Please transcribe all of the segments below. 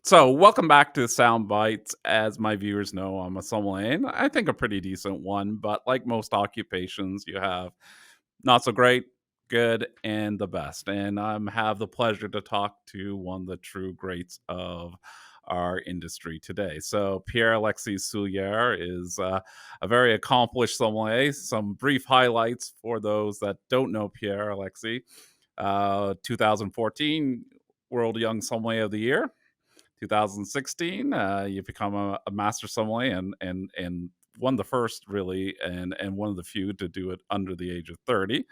So, welcome back to Sound Bites. As my viewers know, I'm a sommelier, and I think a pretty decent one. But like most occupations, you have not so great, good, and the best. And I have the pleasure to talk to one of the true greats of our industry today. So, Pier-Alexis Souliere is a very accomplished sommelier. Some brief highlights for those that don't know Pier-Alexis. 2014 World Young Sommelier of the Year. 2016, you become a master sommelier and one of the first really and one of the few to do it under the age of 30.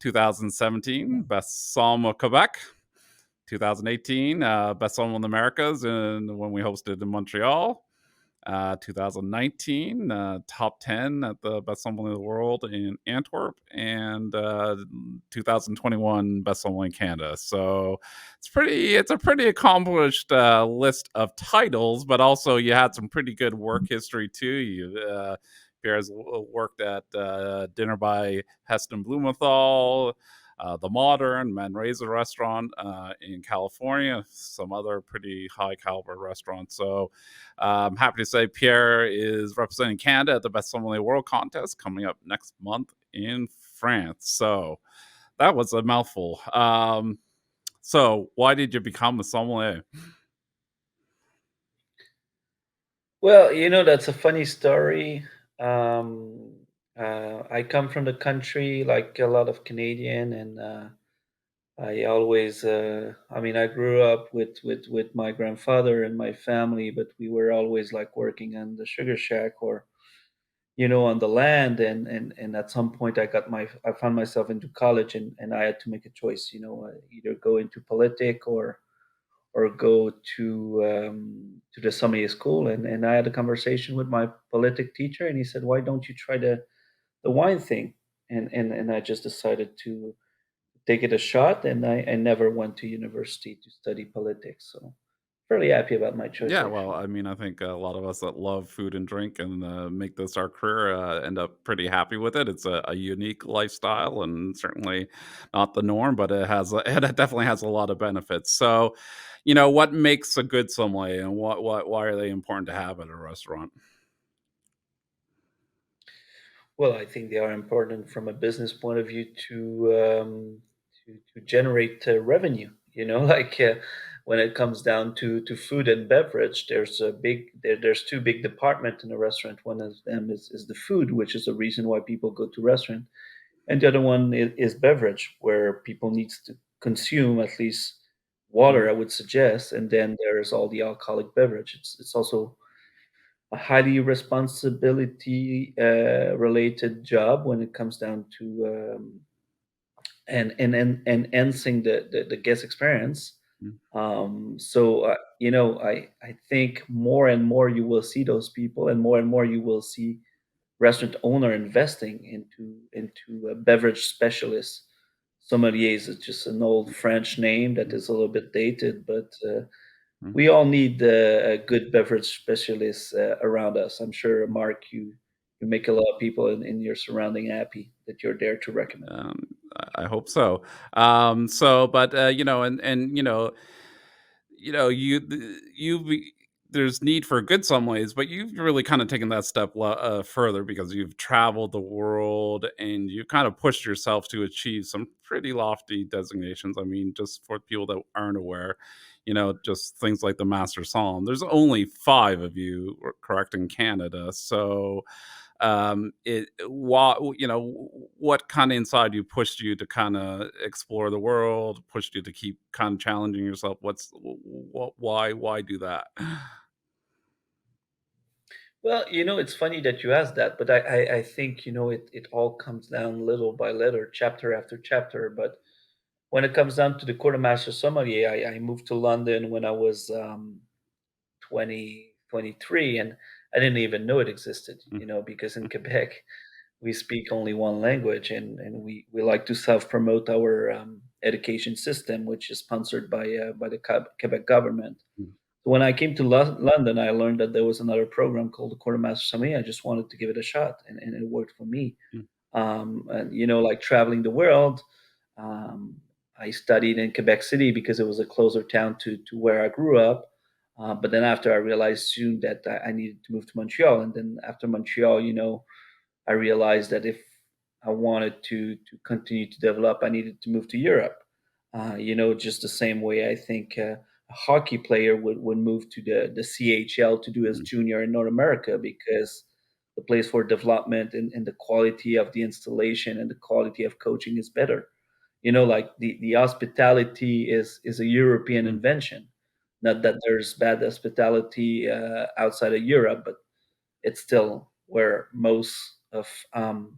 2017, best somm of Quebec. 2018, best somm in the Americas, and when we hosted in Montreal. 2019, top 10 at the best sommelier in the world in Antwerp, and 2021 best sommelier in Canada. So it's a pretty accomplished list of titles, but also you had some pretty good work history too. Pierre has worked at Dinner by Heston Blumenthal, the Modern, Manresa restaurant in California, some other pretty high caliber restaurants. So I'm happy to say Pierre is representing Canada at the Best Sommelier World Contest coming up next month in France. So that was a mouthful. So why did you become a sommelier? Well, that's a funny story. Um, I come from the country like a lot of Canadian, and I grew up with my grandfather and my family, but we were always like working on the sugar shack or, on the land. And at some point I found myself into college and I had to make a choice, either go into politic or go to the sommelier school. And I had a conversation with my politic teacher, and he said, "Why don't you try the wine thing?" And I just decided to take it a shot, and I never went to university to study politics. So fairly happy about my choice, Yeah, well, actually. I mean, I think a lot of us that love food and drink and make this our career end up pretty happy with it. It's a unique lifestyle and certainly not the norm, but it definitely has a lot of benefits. So, what makes a good sommelier, and why are they important to have at a restaurant? Well, I think they are important from a business point of view to generate revenue. When it comes down to food and beverage, there's two big departments in a restaurant. One of them is the food, which is the reason why people go to restaurant, and the other one is beverage, where people needs to consume at least water, Mhm. I would suggest, and then there's all the alcoholic beverage. It's also a highly responsibility related job when it comes down to and enhancing the guest experience. Mm. I think more and more you will see those people, and more you will see restaurant owner investing into a beverage specialist. Sommeliers is just an old French name that Mm. is a little bit dated, but Mm. we all need a good beverage specialist around us. I'm sure, Mark, you make a lot of people in your surrounding happy that you're there to recommend. Um, I hope so. But there's need for good some ways, but you've really kind of taken that step further because you've traveled the world and you kind of pushed yourself to achieve some pretty lofty designations. I mean, just for people that aren't aware, just things like the Master Psalm. There's only five of you, correct, in Canada. So what kind of inside you pushed you to kind of explore the world, pushed you to keep kind of challenging yourself? Why do that? Well, it's funny that you asked that, but I think, it all comes down little by little, chapter after chapter. But when it comes down to the quartermaster sommelier, I moved to London when I was 23, and I didn't even know it existed, Mm. because in Quebec, we speak only one language, and we like to self-promote our education system, which is sponsored by the Quebec government. Mm. So when I came to London, I learned that there was another program called the Quartermaster Sommelier. I just wanted to give it a shot, and it worked for me. Mm. And like traveling the world, um, I studied in Quebec City because it was a closer town to where I grew up. But then after I realized soon that I needed to move to Montreal, and then after Montreal, I realized that if I wanted to continue to develop, I needed to move to Europe. Just the same way I think a hockey player would move to the CHL to do his Mm, junior in North America, because the place for development and the quality of the installation and the quality of coaching is better. Like the hospitality is a European mm, invention. Not that there's bad hospitality outside of Europe, but it's still where most of mm,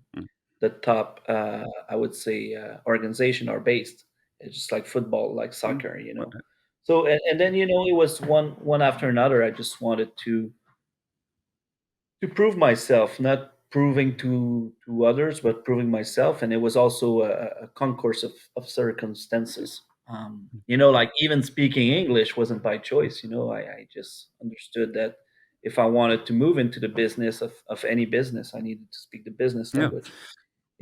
the top, I would say, organization are based. It's just like football, like mm, soccer. So and then it was one after another. I just wanted to prove myself, not proving to others, but proving myself. And it was also a concourse of circumstances. Like even speaking English wasn't by choice. I just understood that if I wanted to move into the business of any business, I needed to speak the business yeah. language.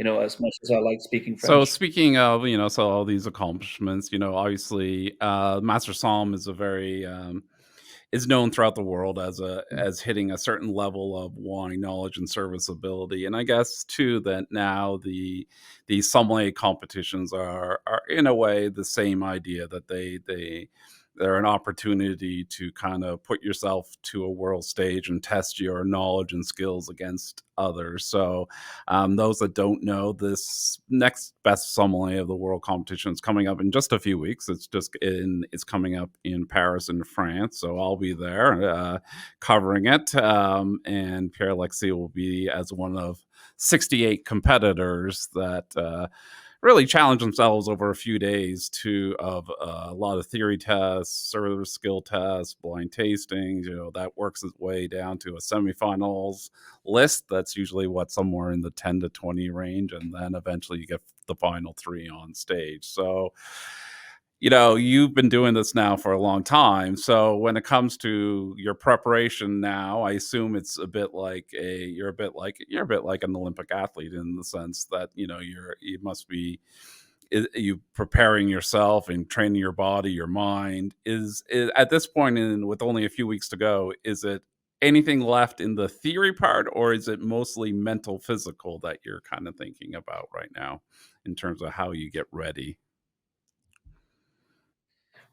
As much as I like speaking So French. speaking of, so all these accomplishments, obviously, Master Somm is a very is known throughout the world as hitting a certain level of wine knowledge and serviceability. And I guess too that now the sommelier competitions are in a way the same idea, that they're an opportunity to kind of put yourself to a world stage and test your knowledge and skills against others. So those that don't know, this next best sommelier of the world competition is coming up in just a few weeks. It's coming up in Paris in France, so I'll be there covering it, and Pier-Alexis will be as one of 68 competitors that really challenge themselves over a few days to of a lot of theory tests, service skill tests, blind tastings. That works its way down to a semifinals list. That's usually what, somewhere in the 10 to 20 range, and then eventually you get the final three on stage. So you've been doing this now for a long time. So when it comes to your preparation now, I assume it's a bit like you're a bit like an Olympic athlete, in the sense that you must be, you preparing yourself and training your body, your mind. Is at this point, in with only a few weeks to go, is it anything left in the theory part, or is it mostly mental, physical that you're kind of thinking about right now in terms of how you get ready?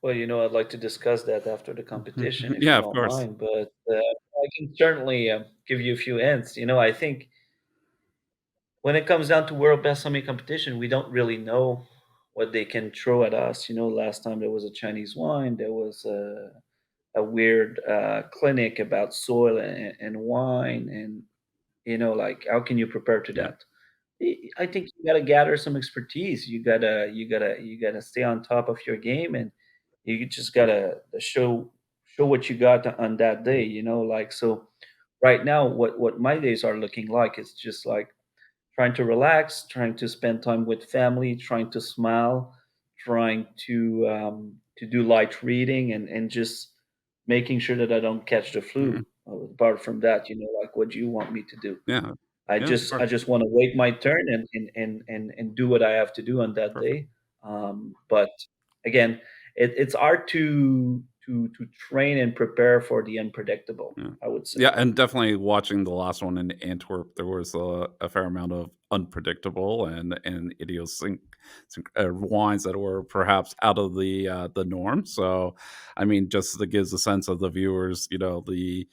Well, I'd like to discuss that after the competition, if you Yeah, of don't course. mind. But I can certainly give you a few hints. I think when it comes down to World Best Summit competition, we don't really know what they can throw at us. Last time there was a Chinese wine, there was a weird clinic about soil and wine, and like how can you prepare to Yeah. that? I think you gotta gather some expertise. You gotta stay on top of your game, and you just gotta show what you got on that day. Like so. Right now, what my days are looking like is just like trying to relax, trying to spend time with family, trying to smile, trying to do light reading, and just making sure that I don't catch the Mhm. flu. Apart from that, like what do you want me to do? Yeah. I Yeah, of just course. I just want to wait my turn and do what I have to do on that Perfect. day. But again, it's hard to train and prepare for the unpredictable, Yeah. I would say. Yeah, and definitely watching the last one in Antwerp, there was a fair amount of unpredictable and wines that were perhaps out of the norm. So, I mean, just that gives a sense of the viewers, the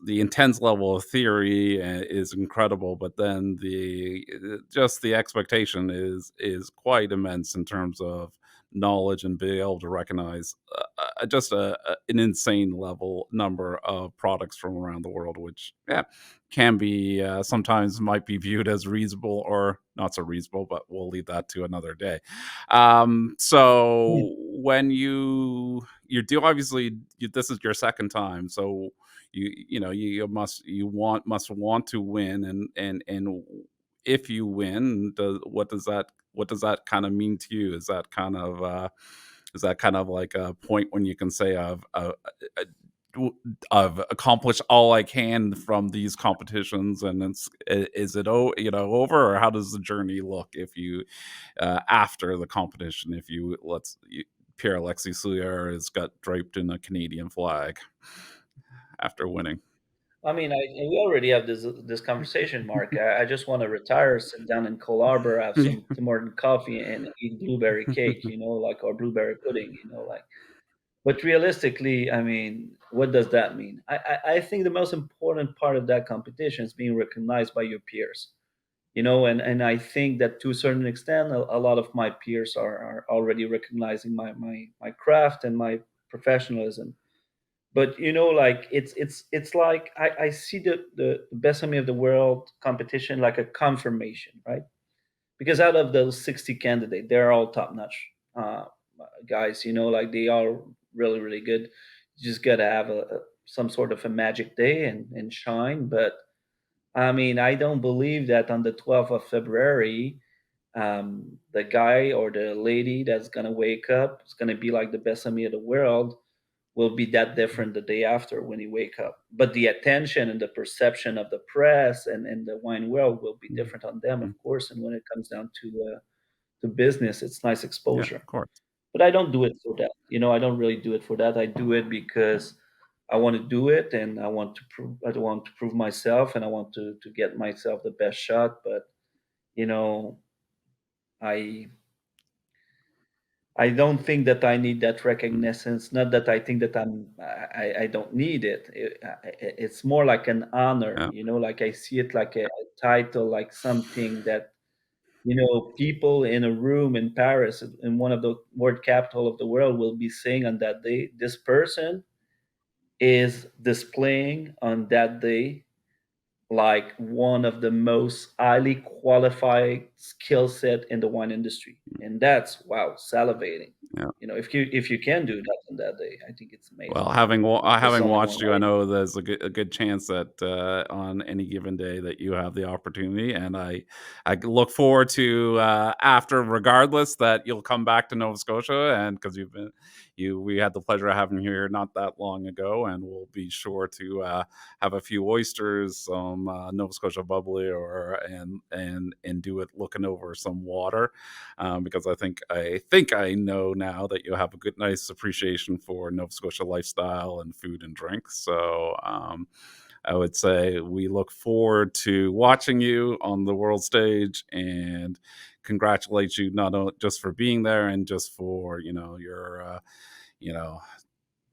intense level of theory is incredible, but then the just the expectation is quite immense in terms of knowledge, and being able to recognize just an insane level number of products from around the world, which, yeah, can be, sometimes might be viewed as reasonable or not so reasonable, but we'll leave that to another day. Yeah. So when you do, obviously, this is your second time, so you must want to win, and if you win, what does that kind of mean to you? Is that kind of like a point when you can say I've accomplished all I can from these competitions, and is it over, or how does the journey look if you after the competition, if you let's you, Pier-Alexis Souliere has got draped in a Canadian flag after winning. I mean, we already have this conversation, Mark. I just want to retire, sit down in Cole Harbor, have some Tim Horton coffee, and eat blueberry cake, like, or blueberry pudding, like. But realistically, I mean, what does that mean? I think the most important part of that competition is being recognized by your peers, and I think that to a certain extent, a lot of my peers are already recognizing my craft and my professionalism. But like it's like I see the best of me of the world competition like a confirmation, right? Because out of those 60 candidates, they're all top notch guys. Like they are really really good. You just gotta have some sort of a magic day and shine. But I mean, I don't believe that on the 12th of February, the guy or the lady that's gonna wake up is gonna be like the best of me of the world will be that different the day after when you wake up. But the attention and the perception of the press and the wine world will be different on them, of course. And when it comes down to business, it's nice Yeah, exposure. of course. But I don't do it for that. I don't really do it for that. I do it because I want to do it, and I want to prove. I want to prove myself, and I want to get myself the best shot. But you know, I I don't think that I need that Mm, recognition. It's not that I think that I don't need it. It's more like an honor, yeah, like I see it like a title, like something that, people in a room in Paris, in one of the world capital of the world, will be saying on that day, this person is displaying on that day like one of the most highly qualified skill set in the wine industry, and that's wow, salivating. yeah. If you can do that on that day, I think it's Well, amazing. That's the having only one watched you, I way. know there's a good chance that, on any given day that you have the opportunity, and I look forward to, after regardless, that you'll come back to Nova Scotia, and because we had the pleasure of having you here not that long ago, and we'll be sure to, have a few oysters, some, Nova Scotia bubbly, or and do it looking over some water, because I think I know now that you have a good, nice appreciation for Nova Scotia lifestyle and food and drink. So I would say we look forward to watching you on the world stage and congratulate you not just for being there and just for your you know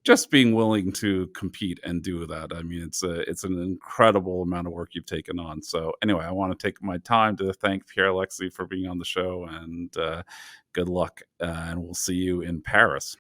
just being willing to compete and do that. I mean, it's an incredible amount of work you've taken on. So anyway, I want to take my time to thank Pierre Alexi for being on the show, and good luck. And we'll see you in Paris.